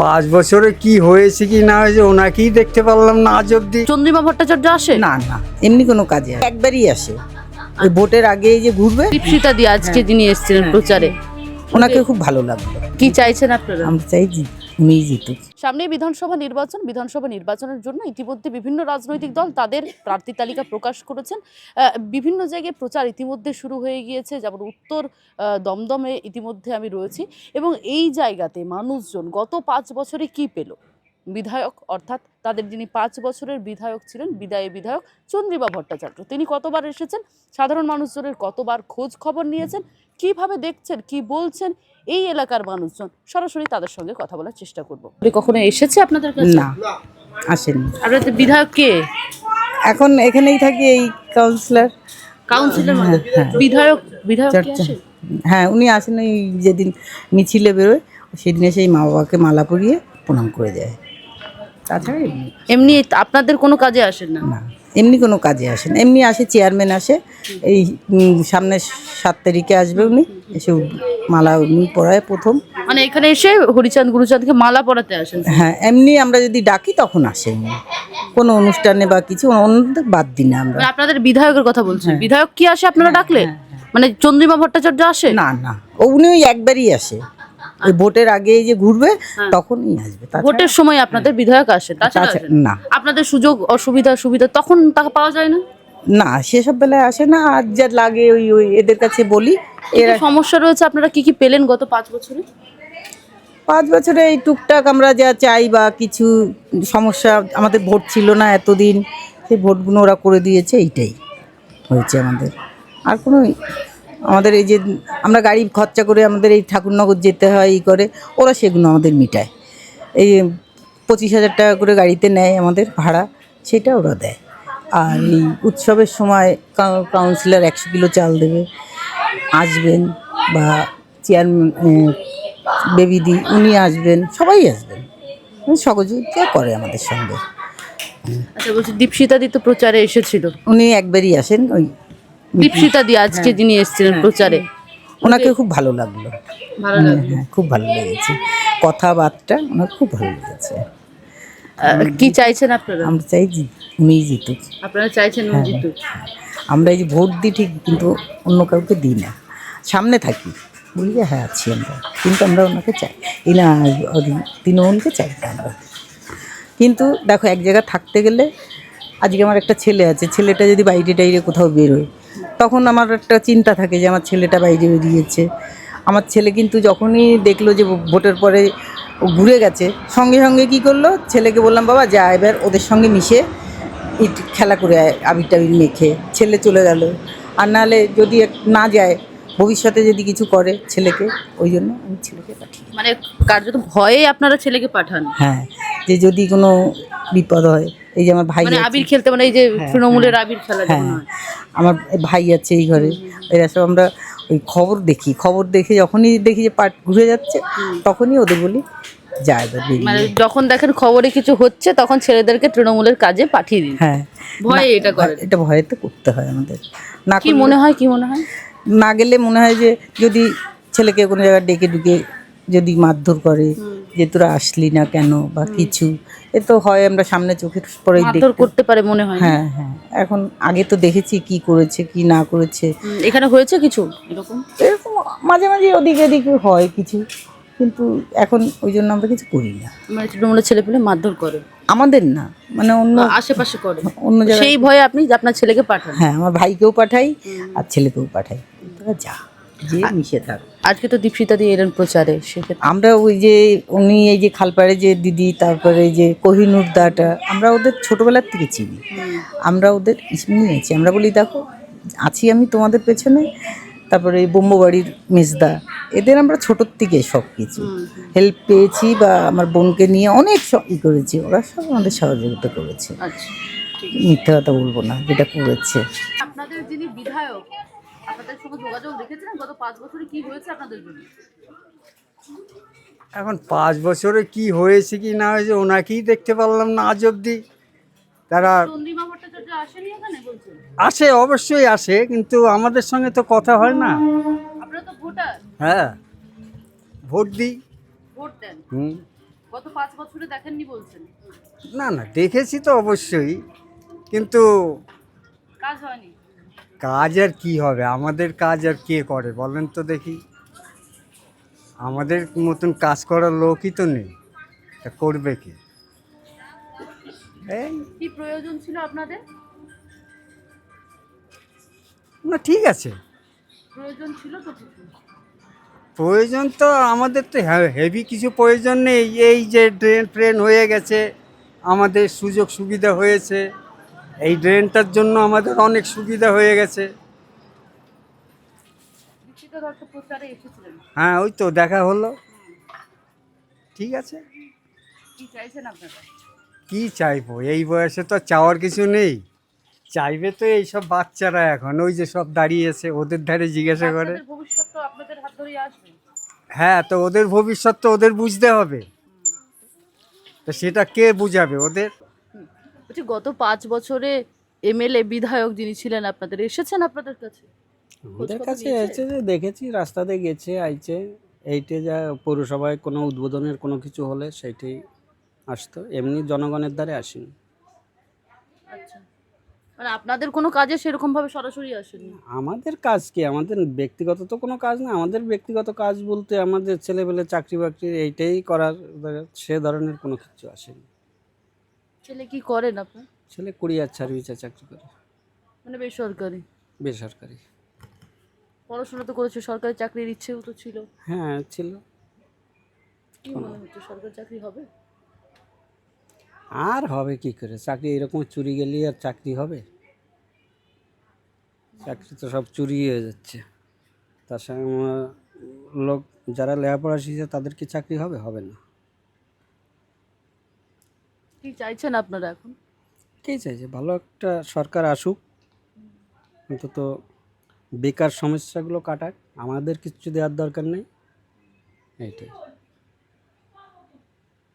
5 বছরে কি হয়েছে কি না হয়েছে ওনাকেই দেখতে পারলাম না আজ অব্দি। চন্দ্রিমা ভট্টাচার্য আসে না না, এমনি কোনো কাজে একবারই আসে। ওই ভোটের আগে যে ঘুরবে, দীপশিতা দি আজকে যিনি এসেছিলেন প্রচারে, ওনাকে খুব ভালো লাগলো। কি চাইছেন আপনারা? আমরা চাই উনিই জিতুক। সামনে বিধানসভা নির্বাচনের জন্য ইতিমধ্যে বিভিন্ন রাজনৈতিক দল তাদের প্রার্থী তালিকা প্রকাশ করেছেন। বিভিন্ন জায়গায় প্রচার ইতিমধ্যে শুরু হয়ে গিয়েছে, যেমন উত্তর দমদমে ইতিমধ্যে আমি রয়েছি, এবং এই জায়গাতে মানুষজন গত 5 বছরে কি পেল, বিধায়ক অর্থাৎ তাদের যিনি 5 বছরের বিধায়ক ছিলেন, বিদায়ী বিধায়ক চন্দ্রিমা ভট্টাচার্য, তিনি কতবার এসেছেন, সাধারণ মানুষজনের কতবার খোঁজ খবর নিয়েছেন, কিভাবে দেখছেন, কি বলছেন এই এলাকার মানুষজন, সরাসরি তাদের সঙ্গে কথা বলার চেষ্টা করব। কখনো এসেছে আপনাদের কাছে? না, আসেনি। আপনাদের বিধায়ক কে? এখন এখানেই থাকি, এই কাউন্সিলর। মানে বিধায়ক কে আসে? হ্যাঁ, উনি আসেন ওই যেদিন মিছিলে বেরোয় সেদিন এসে মা বাবাকে মালা পরিয়ে প্রণাম করে যায়। তাছাড়া এমনি আপনাদের কোনো কাজে আসেন না? না, এমনি কোনো কাজে আসেন। এমনি আসে, চেয়ারম্যান আসে, এই সামনে 7 তারিখে আসবে উনি, এসে মালা উনি পরায় প্রথম। মানে এখানে এসে হরিচাঁদ গুরুচাঁদকে মালা পরাতে আসেন? হ্যাঁ, এমনি আমরা যদি ডাকি তখন আসে উনি, কোনো অনুষ্ঠানে বা কিছু, অন্যদের বাদ দিই না আমরা। মানে আপনাদের বিধায়কের কথা বলছেন? বিধায়ক কি আসে আপনারা ডাকলে? মানে চন্দ্রিমা ভট্টাচার্য আসে? না না, উনি ওই একবারই আসে। ওই ভোটের আগে যে ঘুরবে তখনই আসবে। ভোটের সময় আপনাদের বিধায়ক আসে, তাছাড়া না। আপনাদের সুযোগ সুবিধা তখন টাকা পাওয়া যায় না? না, সেসব বেলায় আসে না। আর যা লাগে ওই ওই এদের কাছে বলি। এর সমস্যা রয়েছে, আপনারা কি কি পেলেন গত 5 বছরে? 5 বছরে এই টুকটাক আমরা যা চাই বা কিছু সমস্যা, আমাদের ভোট ছিল না এতদিন, সেই ভোটগুলো ওরা করে দিয়েছে, এইটাই হয়েছে আমাদের। আর কোনো আমাদের এই যে আমরা গাড়ি খরচা করে আমাদের এই ঠাকুরনগর যেতে হয়, এই করে ওরা সেগুলো আমাদের মিটায়। এই 25,000 টাকা করে গাড়িতে নেয় আমাদের ভাড়া, সেটা ওরা দেয়। আর এই উৎসবের সময় কাউন্সিলর 100 কিলো চাল দেবে, আসবেন, বা চেয়ারম্যান বেবিদি উনি আসবেন, সবাই আসবেন, সহযোগিতা করে আমাদের সঙ্গে। আচ্ছা, বলছি দীপশিতা দি তো প্রচারে এসেছিল, উনি একবারই আসেন। ওই দীপশিতা দি আজকে যিনি এসেছিলেন প্রচারে, ওনাকে খুব ভালো লাগলো। হ্যাঁ, খুব ভালো লেগেছে, কথাবার্তা ওনার খুব ভালো লেগেছে। কি চাইছেন আপনারা? আমরা চাই উনিই জিতুক। আপনারা চাইছেন উনি জিতুক? আমরা এই যে ভোট দিই ঠিক, কিন্তু অন্য কাউকে দিই না, সামনে থাকি, বলি যে হ্যাঁ আছি আমরা, কিন্তু আমরা ওনাকে চাই, এই না তৃণমূলকে চাই না আমরা। কিন্তু দেখো, এক জায়গায় থাকতে গেলে, আজকে আমার একটা ছেলে আছে, ছেলেটা যদি বাইরে টাইরে কোথাও বেরোয়, তখন আমার একটা চিন্তা থাকে যে আমার ছেলেটা বাইরে বেরিয়েছে। আমার ছেলে কিন্তু যখনই দেখলো যে ভোটের পরে ও ঘুরে গেছে, সঙ্গে সঙ্গে কী করলো, ছেলেকে বললাম বাবা যা এবার ওদের সঙ্গে মিশে খেলা করে আয়, আবির টাবির মেখে, ছেলে চলে গেল। আর নাহলে যদি না যায়, ভবিষ্যতে যদি কিছু করে ছেলেকে, ওই জন্য আমি ছেলেকে পাঠিয়ে। মানে কার্যত ভয়ে আপনারা ছেলেকে পাঠান? হ্যাঁ, যে যদি কোনো বিপদ হয়, এই যে আমার ভাই মানে আছে, আবির খেলতে, মানে এই যে তৃণমূলের আবির খেলা যেমন হ্যাঁ, হয়। আমার ভাই আছে এই ঘরে, এরা সব আমরা ওই খবর দেখে যখনই দেখি যে পাট ঘুরে যাচ্ছে, তখনই ওদের বলি যা এবার বেরিয়ে। মানে যখন দেখেন খবরে কিছু হচ্ছে, তখন ছেলেদেরকে তৃণমূলের কাজে পাঠিয়ে দিন? হ্যাঁ, ভয়ে এটা করে? এটা ভয়ে তো করতে হয় আমাদের। না কি মনে হয় না গেলে মনে হয় যে যদি ছেলেকে কোনো জায়গায় ডেকে ঢুকে যদি মারধর করে, যে তোরা আসলি না কেন বা কিছু, এ তো হয়, আমরা সামনে চোখের পরেই মারধর করতে পারে মনে হয়? হ্যাঁ হ্যাঁ, এখন আগে তো দেখেছি কি করেছে কি না করেছে। এখানে হয়েছে কিছু এরকম? এরকম মাঝে মাঝে ওদিকে এদিকে হয় কিছু, কিন্তু এখন ওই জন্য আমরা কিছু করি না। মানে তৃণমূলের ছেলে পেলে মারধর করে? আমাদের না, মানে অন্য আশেপাশে করে, অন্য জায়গায়। সেই ভয়ে আপনি আপনার ছেলেকে পাঠান? হ্যাঁ, আমার ভাইকেও পাঠাই আর ছেলেকেও পাঠাই, তোরা যা, যে মিশে থাক। আজকে তো দীপশিতা দিয়ে এলেন প্রচারে, সেক্ষেত্রে আমরা ওই যে উনি এই যে খালপাড়ে যে দিদি, তারপরে যে কোহিনুর দাটা, আমরা ওদের ছোটোবেলার থেকে চিনি, আমরা ওদের নিয়েছি। আমরা বলি দেখো আছি আমি তোমাদের পেছনে। তারপরে এই বোম্ববাড়ির মেজদা, এদের আমরা ছোটোর থেকে সব কিছু হেল্প পেয়েছি, বা আমার বোনকে নিয়ে অনেক সব করেছি, ওরা সব আমাদের সহযোগিতা করেছে। আচ্ছা, মিথ্যা কথা বলবো না, যেটা করেছে। আপনাদের যিনি বিধায়ক, আপনাদের সঙ্গে যোগাযোগ রেখেছিলেন গত 5 বছরে, কি হয়েছে আপনাদের জন্য? এখন 5 বছরে কি হয়েছে কি না হয়েছে ওনাকেই দেখতে পারলাম না আজ অব্দি। তারা চন্দ্রিমা ভট্টাচার্য আসেনি এখানে বলছেন? আসে, অবশ্যই আসে, কিন্তু আমাদের সঙ্গে তো কথা হয় না। আপনারা তো ভোটার? হ্যাঁ, ভোট দিই। ভোট দেন? গত 5 বছরে দেখেননি বলছেন, না না, দেখেছি তো অবশ্যই, কিন্তু কাজ হয়নি। কাজ আর কি হবে, আমাদের কাজ আর কে করে বলেন তো দেখি? আমাদের মতন কাজ করার লোকই তো নেই, তা করবে কি? এই কি প্রয়োজন ছিল আপনাদের? না, ঠিক আছে, প্রয়োজন ছিল তো কিছু। প্রয়োজন তো আমাদের তো হেভি কিছু প্রয়োজন নেই। এই যে ড্রেন ফ্রেন হয়ে গেছে, আমাদের সুযোগ সুবিধা হয়েছে, এই ড্রেনটার জন্য আমাদের অনেক সুবিধা হয়ে গেছে। দীক্ষিত দত্ত প্রচারে এসেছিলেন, হ্যাঁ, ওই তো দেখা হলো, ঠিক আছে। কি চাইছেন আপনারা? কি চাইবো, এই বয়সে তো চাওয়ার কিছু নেই। চাইবে তো এইসব বাচ্চারা, এখন ওই যে সব দাঁড়িয়েছে, ওদের ধারে জিজ্ঞাসা করে। বাচ্চাদের ভবিষ্যৎ তো আপনাদের হাত ধরেই আসবে। হ্যাঁ, তো ওদের ভবিষ্যৎ তো ওদের বুঝতে হবে, তো সেটা কে বুঝাবে ওদের? বলছি, গত 5 বছরে এমএলএ বিধায়ক যিনি ছিলেন আপনাদের এসেছেন আপনাদের কাছে? আমাদের কাছে এসে যে দেখেছি, রাস্তাতে গেছে আইছে, এইটে যা পৌরসভায় কোনো উদ্বোধনের কোনো কিছু হলে সেইটাই আসতো, এমনি জনগণের দ্বারে আসেনি। আচ্ছা, মানে আপনাদের কোনো কাজে সেরকম ভাবে সরাসরি আসেনি? আমাদের কাজ কি, আমাদের ব্যক্তিগত তো কোনো কাজ না, আমাদের ব্যক্তিগত কাজ বলতে আমাদের ছেলেপেলে চাকরি বাকরি এইটাই করার, সে ধরনের কোনো কিছু আসেনি। ছেলে কি করেন আপনার? ছেলে কুরিয়ার সার্ভিসে চাকরি করে, মানে বেসরকারি? বেসরকারি। পড়াশোনা তো করেছে, সরকারি চাকরির ইচ্ছেও তো ছিল। হ্যাঁ ছিল। কি মনে হচ্ছে সরকারি চাকরি হবে? আর হবে কি করে চাকরি, এরকম চুরি গেলে আর চাকরি হবে? চাকরি তো সব চুরি হয়ে যাচ্ছে। তার সঙ্গে লোক যারা লেখাপড়া শিখছে তাদের কি চাকরি হবে? হবে না। কি চাইছেন আপনারা এখন? কে চাইছে ভালো একটা সরকার আসুক, অন্তত বেকার সমস্যাগুলো কাটাক, আমাদের কিছু দেওয়ার দরকার নেই, এইটাই।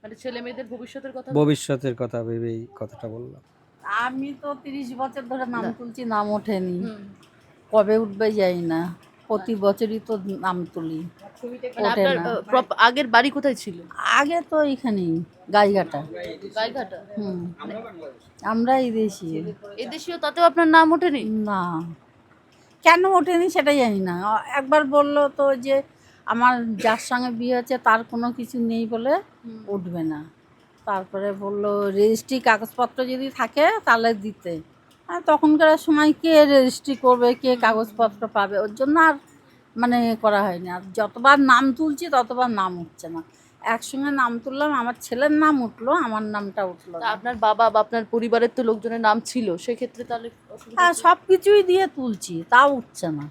মানে ছেলে মেয়েদের ভবিষ্যতের কথা। ভবিষ্যতের কথা ভেবে এই কথাটা বললাম। আমি তো 30 বছর ধরে নাম তুলছি, নাম ওঠেনি। কবে উঠবে যাই না, প্রতি বছরই তো নাম তুলি, মানে ওঠে আপনার না। আগের বাড়ি কোথায় ছিল? আগে তো এইখানেই গাইঘাটা। গাইঘাটা। আমরা এই দেশি। এদেশীয়, তাতেও আপনার নাম ওঠেনি? না, কেন ওঠেনি সেটা জানি না। একবার বললো তো যে আমার যার সঙ্গে বিয়ে হচ্ছে তার কোনো কিছু নেই বলে উঠবে না। তারপরে বললো রেজিস্ট্রি কাগজপত্র যদি থাকে তাহলে দিতে। আর তখনকার সময় কে রেজিস্ট্রি করবে, কে কাগজপত্র পাবে, ওর জন্য আর মানে করা হয়নি। আর যতবার নাম তুলছি ততবার নাম উঠছে না। একসঙ্গে নাম তুললাম, আমার ছেলের নাম উঠলো, আমার নামটা উঠলো তা না। আপনার বাবা বা আপনার পরিবারের তো লোকজনের নাম ছিল, সেক্ষেত্রে তাহলে অসুবিধা হ্যাঁ, সব কিছুই দিয়ে তুলছি, তাও উঠছে না।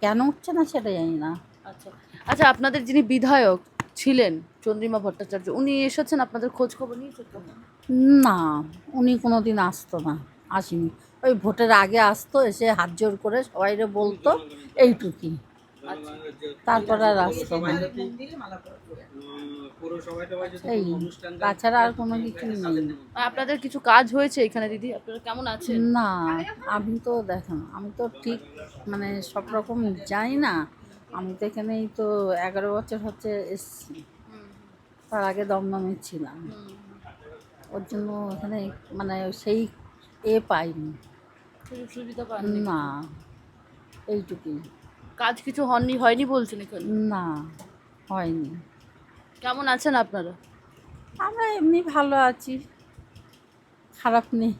কেন উঠছে না সেটা জানি না। আচ্ছা আচ্ছা, আপনাদের যিনি বিধায়ক ছিলেন চন্দ্রিমা ভট্টাচার্য, উনি এসেছেন, আপনাদের খোঁজ খবর নিয়েছেন কখনো? না, উনি কোনো দিন আসতো না, আসেনি। ওই ভোটের আগে আসতো, এসে হাত জোর করে সবাইরে বলতো, এইটুকুই। তারপর আর আসতো না। এই, তাছাড়া আর কোনো কিছু নেই। আপনাদের কিছু কাজ হয়েছে এখানে দিদি? আপনারা কেমন আছেন? না, আমি তো দেখেন, আমি তো ঠিক মানে সব রকম জানি না। আমি তো এখানেই তো 11 বছর হচ্ছে এসছি, তার আগে দমদমে ছিলাম। ওর জন্য এখানে মানে সেই পাইনি। সুযোগ সুবিধা পাননি? না, এইটুকুই। কাজ কিছু হয়নি বলছেন এখানে? না, হয়নি। কেমন আছেন আপনারা? আমরা এমনি ভালো আছি, খারাপ নেই।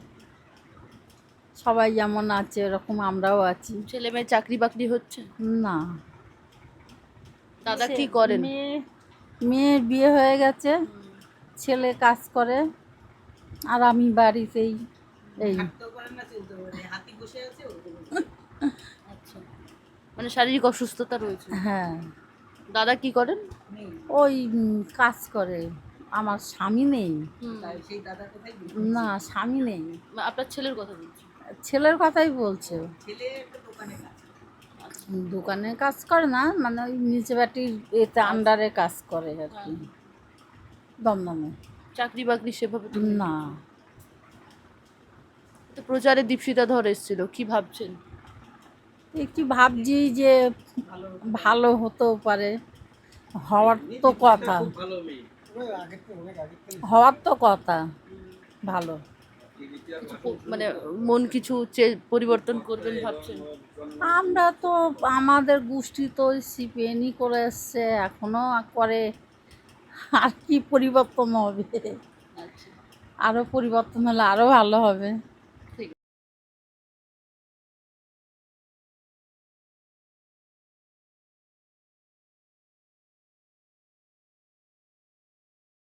সবাই যেমন আছে এরকম আমরাও আছি। ছেলে মেয়ে চাকরি বাকরি হচ্ছে? না। দাদা কি করেন? মেয়ের বিয়ে হয়ে গেছে, ছেলে কাজ করে, আর আমি বাড়িতেই। এই আচ্ছা, মানে শারীরিক অসুস্থতা রয়েছে। হ্যাঁ, দাদা কি করেন? ওই কাজ করে। আমার স্বামী নেই। না, স্বামী নেই। আপনার ছেলের কথা বলছি। ছেলের কথাই বলছে। দোকানে কাজ করে না, মানে ওই মিউনিসিপ্যালিটির এতে আন্ডারে কাজ করে আর কি, দমদমে। চাকরি বাকরি সেভাবে তো নেই। না, তো প্রচারে দীপশিতা ধর এসেছিল, কি ভাবছেন? একটু ভাবছি যে ভালো হতেও পারে, হওয়ার তো কথা। হওয়ার তো কথা ভালো। মানে মন কিছু পরিবর্তন করবেন ভাবছেন? আমরা তো আমাদের গোষ্ঠী তো ওই সিপিএনই করে এসছে, এখনো করে, আর কি পরিবর্তন হবে? আরো পরিবর্তন হলে আরো ভালো হবে।